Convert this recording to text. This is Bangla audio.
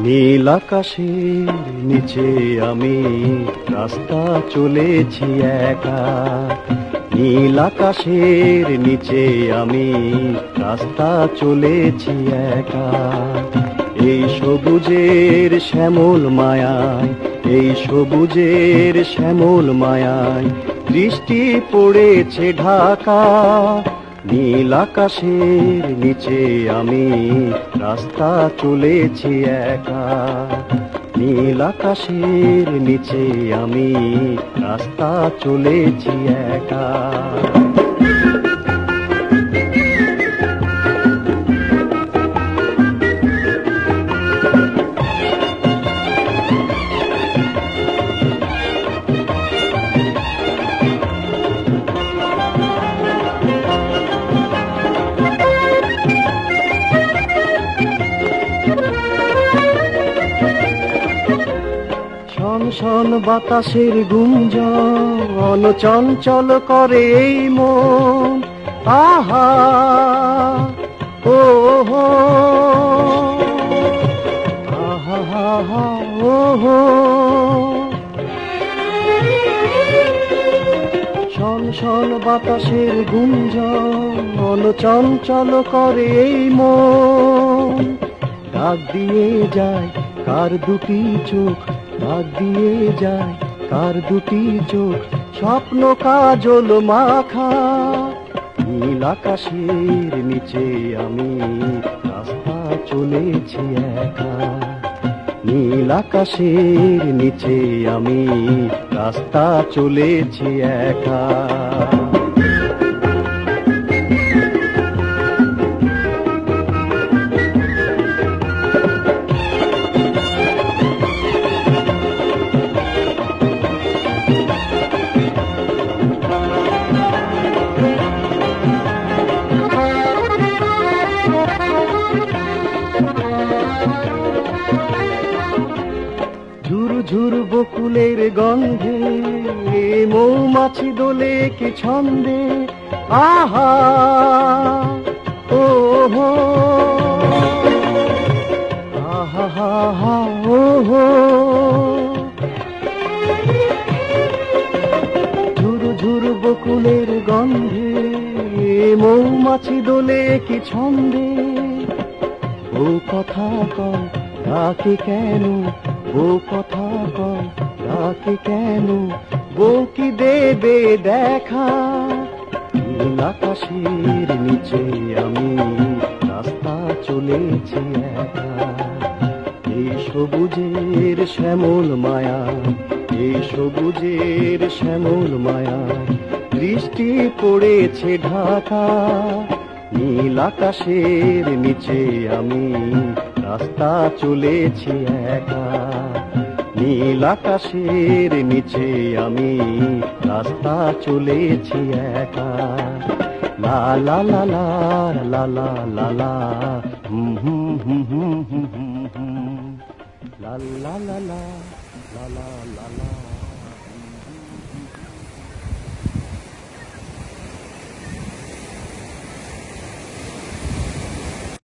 নীল আকাশের নিচে আমি রাস্তা চলেছি একা। নীল আকাশের নিচে আমি রাস্তা চলেছি একা। এই সবুজের শ্যামল মায়ায়, এই সবুজের শ্যামল মায়ায় দৃষ্টি পড়েছে ঢাকা। নীল আকাশের নিচে আমি রাস্তা চলেছি একা। নীল আকাশের নিচে আমি রাস্তা চলেছি একা। শন শন বাতাসের গুঞ্জন চঞ্চল করে এই মন। আহা ও হো, আহা হা হা ও হো। শন শন বাতাসের গুঞ্জন চঞ্চল করে এই মন। ডাক দিয়ে যায় কার দুটি চোখ, ডাক দিয়ে যায় কার দুটি চোখ, স্বপ্ন কাজল মাখা। নীল আকাশের নিচে আমি রাস্তা চলেছি একা। নীল আকাশের নিচে আমি রাস্তা চলেছি একা। ঝুর ঝুর বকুলের গন্ধে মৌমাছি দোলে কি ছন্দে। আহা ও হো, আহা হা হা ও হো। ঝুর ঝুর বকুলের গন্ধে মৌমাছি দোলে কি ছন্দে। ও কথা কয় ডাকে কেন, ও কথা কয় ডাকে কেন, বউ কি দেবে দেখা। নীল আকাশের নিচে আমি রাস্তা চলেছি একা। এই সবুজের শ্যামল মায়া, এই সবুজের শ্যামল মায়া দৃষ্টি পড়েছে ঢাকা। নীল আকাশের নিচে আমি রাস্তা চলেছি একা। নীল আকাশের নিচে আমি রাস্তা চলেছি একা। লা লা লা লা লা লা লা লা হুম হুম হুম হুম হুম হুম লা লা লা লা লা লা লা লা।